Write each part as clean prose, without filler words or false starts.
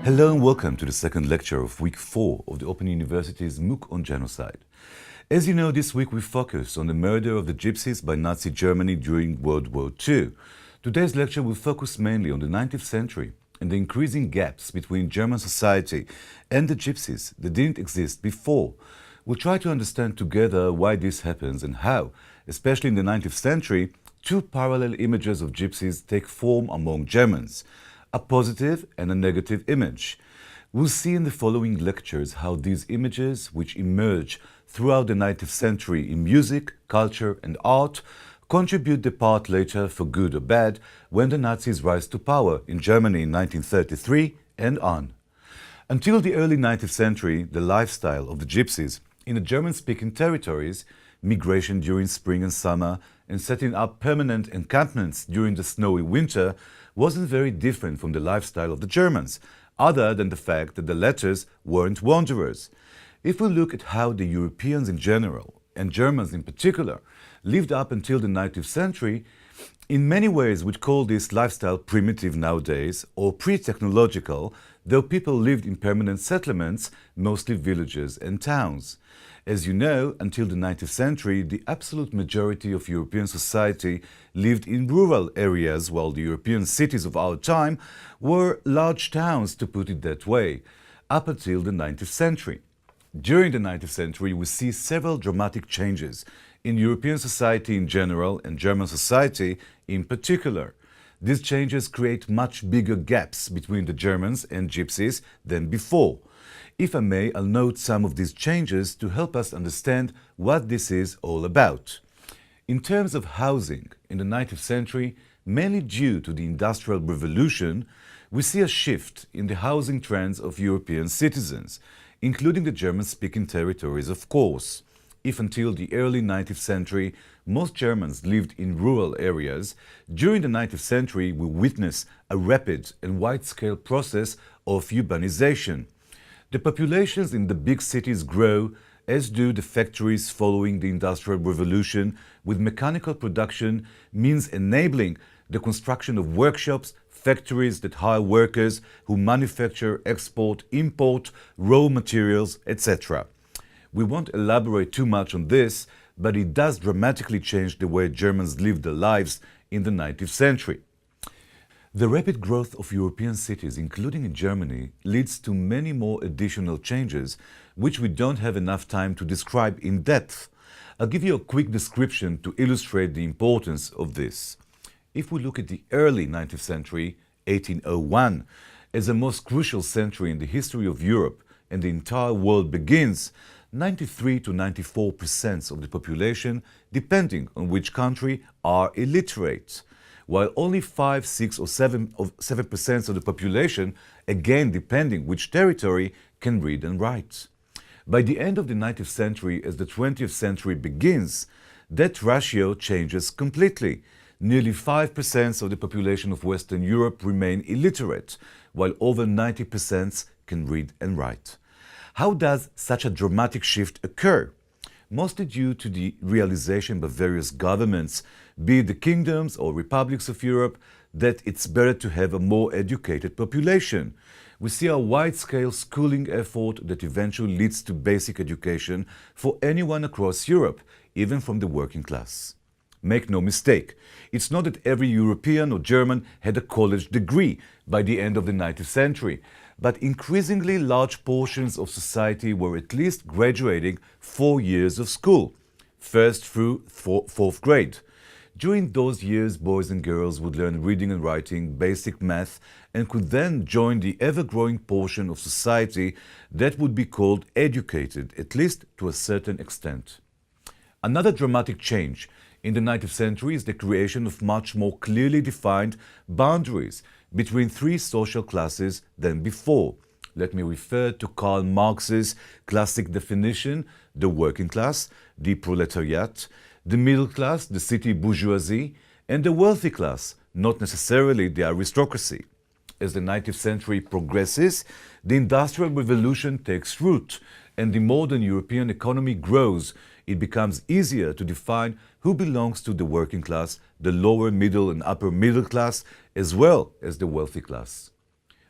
Hello and welcome to the second lecture of week 4 of the Open University's MOOC on genocide. As you know, this week we focus on the murder of the Gypsies by Nazi Germany during World War II. Today's lecture will focus mainly on the 19th century and the increasing gaps between German society and the Gypsies that didn't exist before. We'll try to understand together why this happens and how, especially in the 19th century, two parallel images of Gypsies take form among Germans, a positive and a negative image. We'll see in the following lectures how these images, which emerge throughout the 19th century in music, culture and art, contribute the part later for good or bad when the Nazis rise to power in Germany in 1933 and on. Until the early 19th century, the lifestyle of the Gypsies in the German-speaking territories, migration during spring and summer, and setting up permanent encampments during the snowy winter wasn't very different from the lifestyle of the Germans, other than the fact that the latter weren't wanderers. If we look at how the Europeans in general, and Germans in particular, lived up until the 19th century, in many ways we'd call this lifestyle primitive nowadays, or pre-technological, though people lived in permanent settlements, mostly villages and towns. As you know, until the 19th century, the absolute majority of European society lived in rural areas, while the European cities of our time were large towns, to put it that way, up until the 19th century. During the 19th century, we see several dramatic changes in European society in general and German society in particular. These changes create much bigger gaps between the Germans and Gypsies than before. If I may, I'll note some of these changes to help us understand what this is all about. In terms of housing, in the 19th century, mainly due to the Industrial Revolution, we see a shift in the housing trends of European citizens, including the German-speaking territories, of course. If until the early 19th century, most Germans lived in rural areas, during the 19th century we witness a rapid and wide-scale process of urbanization. The populations in the big cities grow, as do the factories following the Industrial Revolution, with mechanical production means enabling the construction of workshops, factories that hire workers who manufacture, export, import raw materials, etc. We won't elaborate too much on this, but it does dramatically change the way Germans lived their lives in the 19th century. The rapid growth of European cities, including in Germany, leads to many more additional changes, which we don't have enough time to describe in depth. I'll give you a quick description to illustrate the importance of this. If we look at the early 19th century, 1801, as the most crucial century in the history of Europe and the entire world begins, 93 to 94% of the population, depending on which country, are illiterate, while only 5, 6 or 7% of the population, again depending which territory, can read and write. By the end of the 19th century, as the 20th century begins, that ratio changes completely. Nearly 5% of the population of Western Europe remain illiterate, while over 90% can read and write. How does such a dramatic shift occur? Mostly due to the realization by various governments, be it the kingdoms or republics of Europe, that it's better to have a more educated population. We see a wide-scale schooling effort that eventually leads to basic education for anyone across Europe, even from the working class. Make no mistake, it's not that every European or German had a college degree by the end of the 19th century, but increasingly large portions of society were at least graduating 4 years of school, first through fourth grade. During those years, boys and girls would learn reading and writing, basic math, and could then join the ever-growing portion of society that would be called educated, at least to a certain extent. Another dramatic change in the 19th century is the creation of much more clearly defined boundaries between three social classes than before. Let me refer to Karl Marx's classic definition: the working class, the proletariat, the middle class, the city bourgeoisie, and the wealthy class, not necessarily the aristocracy. As the 19th century progresses, the Industrial Revolution takes root, and the modern European economy grows. It becomes easier to define who belongs to the working class, the lower middle and upper middle class, as well as the wealthy class.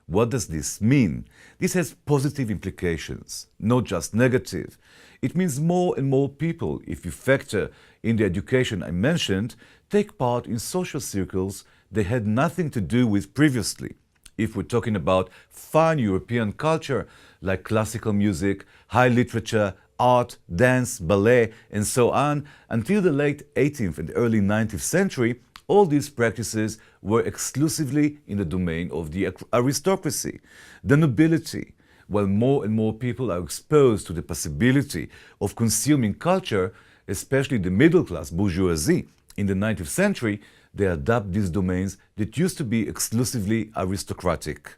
What does this mean? This has positive implications, not just negative. It means more and more people, if you factor in the education I mentioned, take part in social circles they had nothing to do with previously. If we're talking about fine European culture like classical music, high literature, art, dance, ballet, and so on, until the late 18th and early 19th century, all these practices were exclusively in the domain of the aristocracy, the nobility. While more and more people are exposed to the possibility of consuming culture, especially the middle-class bourgeoisie, in the 19th century, they adopt these domains that used to be exclusively aristocratic.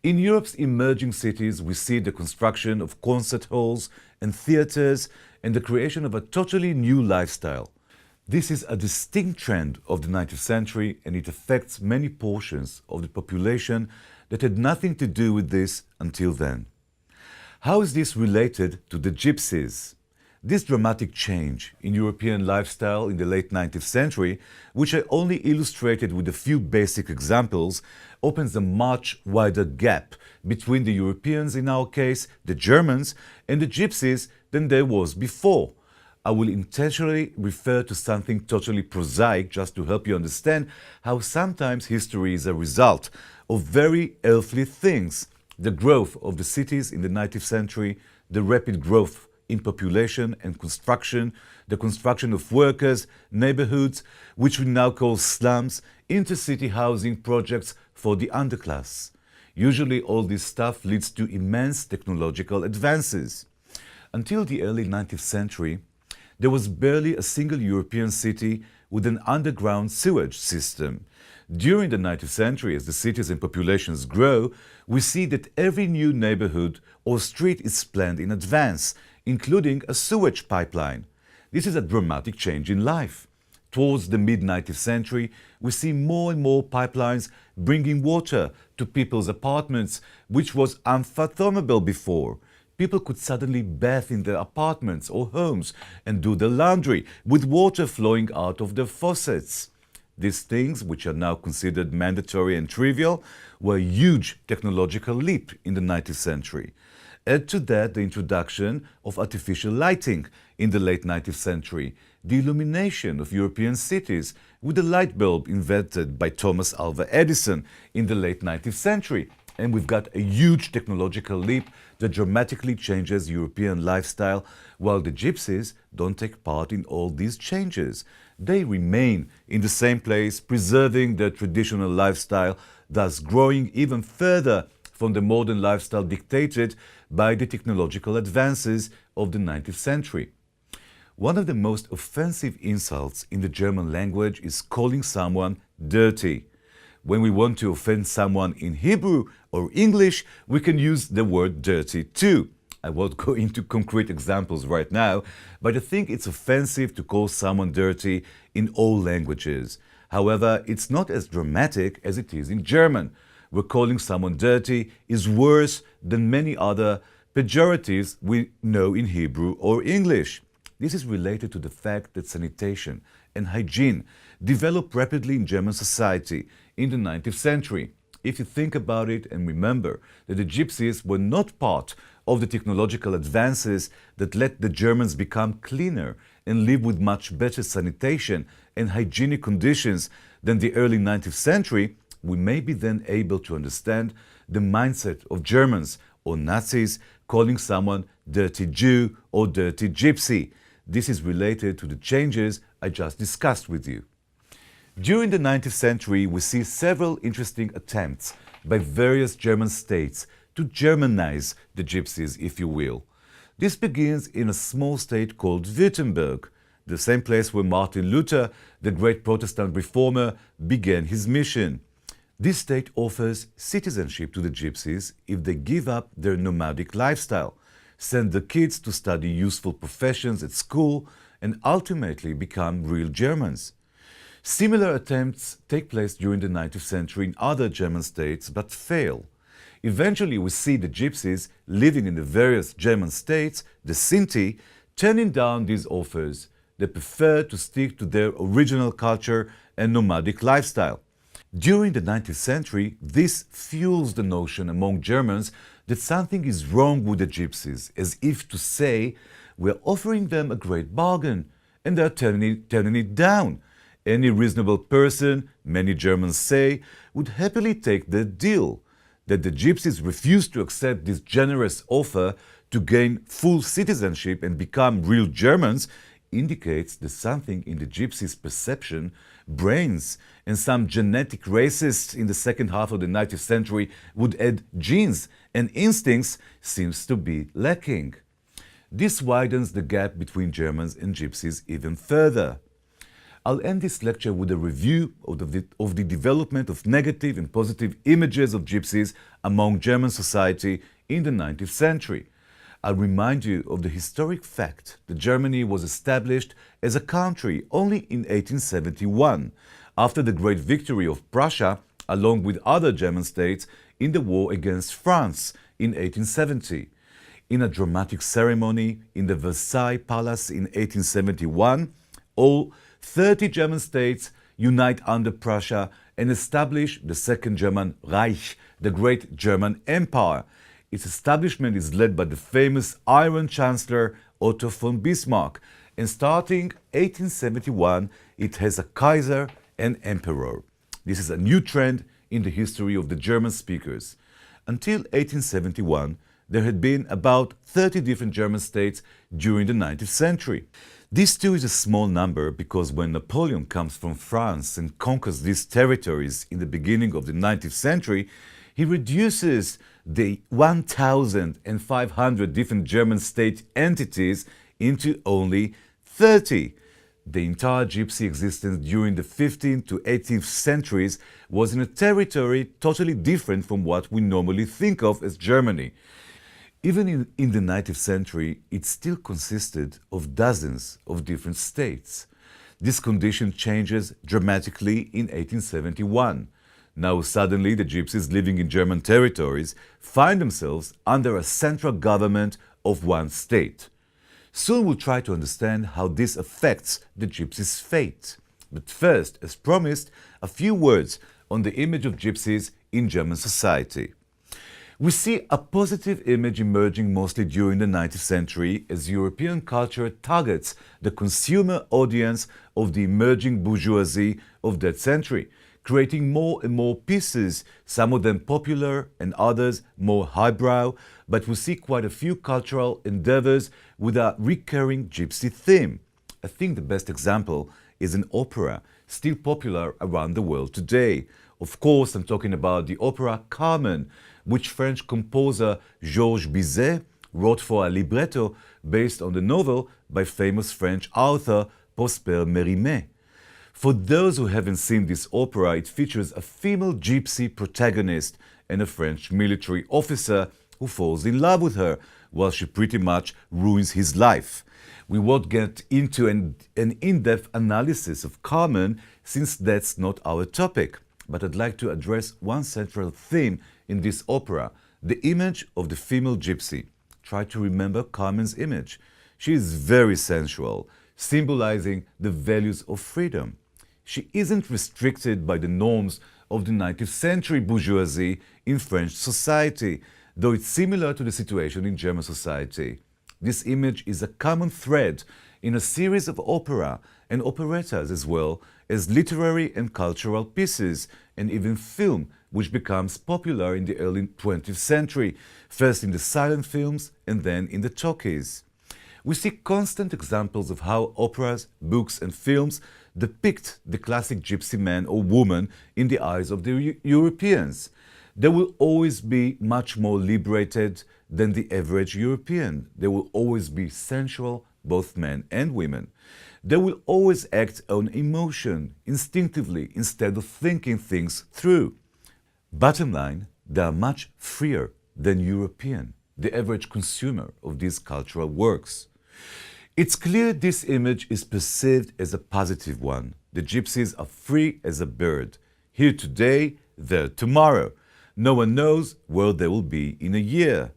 In Europe's emerging cities, we see the construction of concert halls and theaters and the creation of a totally new lifestyle. This is a distinct trend of the 19th century, and it affects many portions of the population that had nothing to do with this until then. How is this related to the gypsies? This dramatic change in European lifestyle in the late 19th century, which I only illustrated with a few basic examples, opens a much wider gap between the Europeans, in our case, the Germans, and the gypsies than there was before. I will intentionally refer to something totally prosaic just to help you understand how sometimes history is a result of very earthly things. The growth of the cities in the 19th century, the rapid growth in population and construction, the construction of workers, neighborhoods, which we now call slums, intercity housing projects for the underclass. Usually all this stuff leads to immense technological advances. Until the early 19th century, there was barely a single European city with an underground sewage system. During the 19th century, as the cities and populations grow, we see that every new neighborhood or street is planned in advance, including a sewage pipeline. This is a dramatic change in life. Towards the mid-19th century, we see more and more pipelines bringing water to people's apartments, which was unfathomable before. People could suddenly bathe in their apartments or homes and do their laundry with water flowing out of their faucets. These things, which are now considered mandatory and trivial, were a huge technological leap in the 19th century. Add to that the introduction of artificial lighting in the late 19th century, the illumination of European cities with the light bulb invented by Thomas Alva Edison in the late 19th century, and we've got a huge technological leap that dramatically changes European lifestyle, while the gypsies don't take part in all these changes. They remain in the same place, preserving their traditional lifestyle, thus growing even further from the modern lifestyle dictated by the technological advances of the 19th century. One of the most offensive insults in the German language is calling someone dirty. When we want to offend someone in Hebrew or English, we can use the word dirty too. I won't go into concrete examples right now, but I think it's offensive to call someone dirty in all languages. However, it's not as dramatic as it is in German, where calling someone dirty is worse than many other pejoratives we know in Hebrew or English. This is related to the fact that sanitation and hygiene developed rapidly in German society in the 19th century. If you think about it and remember that the gypsies were not part of the technological advances that let the Germans become cleaner and live with much better sanitation and hygienic conditions than the early 19th century, we may be then able to understand the mindset of Germans or Nazis calling someone dirty Jew or dirty gypsy. This is related to the changes I just discussed with you. During the 19th century, we see several interesting attempts by various German states to Germanize the gypsies, if you will. This begins in a small state called Württemberg, the same place where Martin Luther, the great Protestant reformer, began his mission. This state offers citizenship to the gypsies if they give up their nomadic lifestyle, send their kids to study useful professions at school, and ultimately become real Germans. Similar attempts take place during the 19th century in other German states, but fail. Eventually, we see the gypsies living in the various German states, the Sinti, turning down these offers. They prefer to stick to their original culture and nomadic lifestyle. During the 19th century, this fuels the notion among Germans that something is wrong with the gypsies, as if to say, we're offering them a great bargain, and they're turning it down. Any reasonable person, many Germans say, would happily take the deal. That the gypsies refused to accept this generous offer to gain full citizenship and become real Germans indicates that something in the gypsies' perception, brains, and some genetic racists in the second half of the 19th century would add genes and instincts seems to be lacking. This widens the gap between Germans and gypsies even further. I'll end this lecture with a review of the development of negative and positive images of gypsies among German society in the 19th century. I'll remind you of the historic fact that Germany was established as a country only in 1871, after the great victory of Prussia, along with other German states, in the war against France in 1870. In a dramatic ceremony in the Versailles Palace in 1871, all 30 German states unite under Prussia and establish the Second German Reich, the Great German Empire. Its establishment is led by the famous Iron Chancellor Otto von Bismarck, and starting 1871, it has a Kaiser and Emperor. This is a new trend in the history of the German speakers. Until 1871, there had been about 30 different German states during the 19th century. This too is a small number because when Napoleon comes from France and conquers these territories in the beginning of the 19th century, he reduces the 1,500 different German state entities into only 30. The entire gypsy existence during the 15th to 18th centuries was in a territory totally different from what we normally think of as Germany. Even in the 19th century, it still consisted of dozens of different states. This condition changes dramatically in 1871. Now suddenly the gypsies living in German territories find themselves under a central government of one state. Soon we'll try to understand how this affects the gypsies' fate. But first, as promised, a few words on the image of gypsies in German society. We see a positive image emerging mostly during the 19th century as European culture targets the consumer audience of the emerging bourgeoisie of that century, creating more and more pieces, some of them popular and others more highbrow, but we see quite a few cultural endeavors with a recurring gypsy theme. I think the best example is an opera, still popular around the world today. Of course, I'm talking about the opera Carmen, which French composer Georges Bizet wrote for a libretto based on the novel by famous French author Prosper Mérimée. For those who haven't seen this opera, it features a female gypsy protagonist and a French military officer who falls in love with her, while she pretty much ruins his life. We won't get into an in-depth analysis of Carmen, since that's not our topic. But I'd like to address one central theme in this opera, the image of the female gypsy. Try to remember Carmen's image. She is very sensual, symbolizing the values of freedom. She isn't restricted by the norms of the 19th century bourgeoisie in French society, though it's similar to the situation in German society. This image is a common thread in a series of opera and operettas, as well as literary and cultural pieces, and even film, which becomes popular in the early 20th century, first in the silent films and then in the talkies. We see constant examples of how operas, books and films depict the classic gypsy man or woman in the eyes of the Europeans. They will always be much more liberated than the average European. They will always be sensual, both men and women. They will always act on emotion, instinctively, instead of thinking things through. Bottom line, they are much freer than European, the average consumer of these cultural works. It's clear this image is perceived as a positive one. The gypsies are free as a bird. Here today, there tomorrow. No one knows where they will be in a year.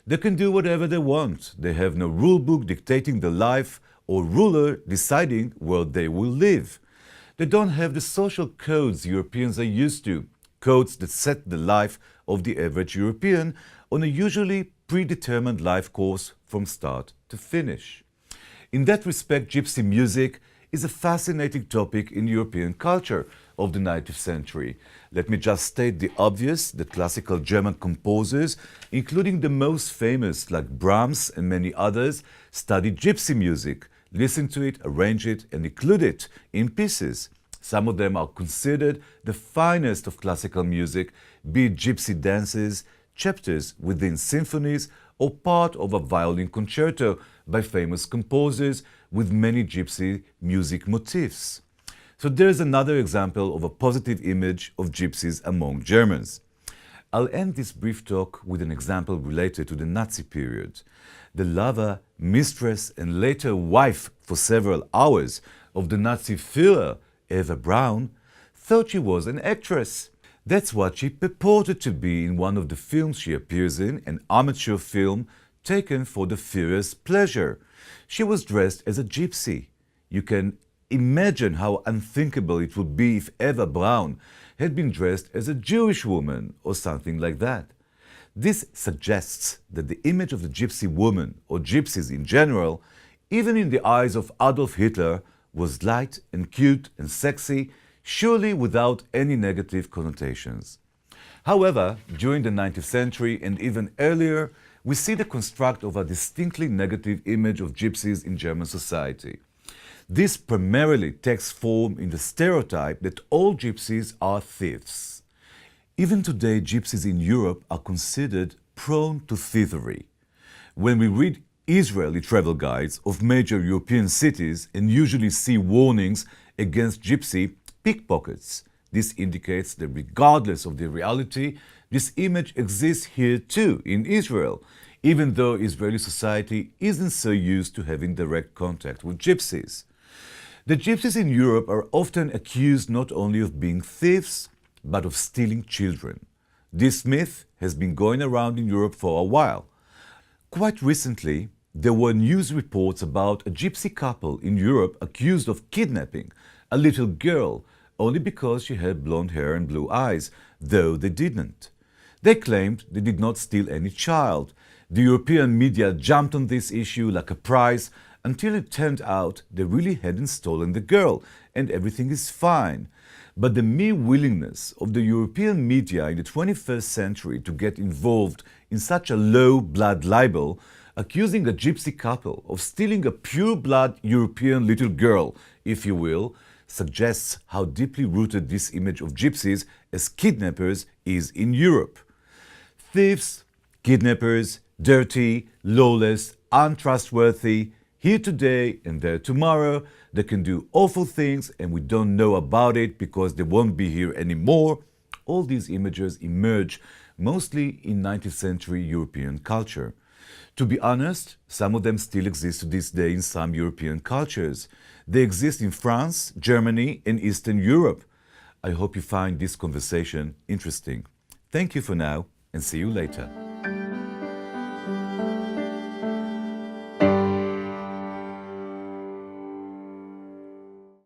They can do whatever they want. They have no rule book dictating their life or ruler deciding where they will live. They don't have the social codes Europeans are used to, codes that set the life of the average European on a usually predetermined life course from start to finish. In that respect, gypsy music is a fascinating topic in European culture of the 19th century. Let me just state the obvious, that classical German composers, including the most famous like Brahms and many others, studied gypsy music, listened to it, arranged it, and include it in pieces. Some of them are considered the finest of classical music, be it gypsy dances, chapters within symphonies, or part of a violin concerto by famous composers with many gypsy music motifs. So there's another example of a positive image of gypsies among Germans. I'll end this brief talk with an example related to the Nazi period. The lover, mistress, and later wife for several hours of the Nazi Führer, Eva Braun, thought she was an actress. That's what she purported to be in one of the films she appears in, an amateur film taken for the Führer's pleasure. She was dressed as a gypsy. You can imagine how unthinkable it would be if Eva Braun had been dressed as a Jewish woman or something like that. This suggests that the image of the gypsy woman, or gypsies in general, even in the eyes of Adolf Hitler, was light and cute and sexy, surely without any negative connotations. However, during the 19th century and even earlier, we see the construct of a distinctly negative image of gypsies in German society. This primarily takes form in the stereotype that all gypsies are thieves. Even today, gypsies in Europe are considered prone to thievery. When we read Israeli travel guides of major European cities and usually see warnings against gypsy pickpockets, this indicates that regardless of the reality, this image exists here too, in Israel, even though Israeli society isn't so used to having direct contact with gypsies. The gypsies in Europe are often accused not only of being thieves, but of stealing children. This myth has been going around in Europe for a while. Quite recently, there were news reports about a gypsy couple in Europe accused of kidnapping a little girl only because she had blonde hair and blue eyes, though they didn't. They claimed they did not steal any child. The European media jumped on this issue like a prize until it turned out they really hadn't stolen the girl and everything is fine. But the mere willingness of the European media in the 21st century to get involved in such a low blood libel, accusing a gypsy couple of stealing a pure-blood European little girl, if you will, suggests how deeply rooted this image of gypsies as kidnappers is in Europe. Thieves, kidnappers, dirty, lawless, untrustworthy, here today and there tomorrow, they can do awful things and we don't know about it because they won't be here anymore. All these images emerge mostly in 19th century European culture. To be honest, some of them still exist to this day in some European cultures. They exist in France, Germany, and Eastern Europe. I hope you find this conversation interesting. Thank you for now, and see you later.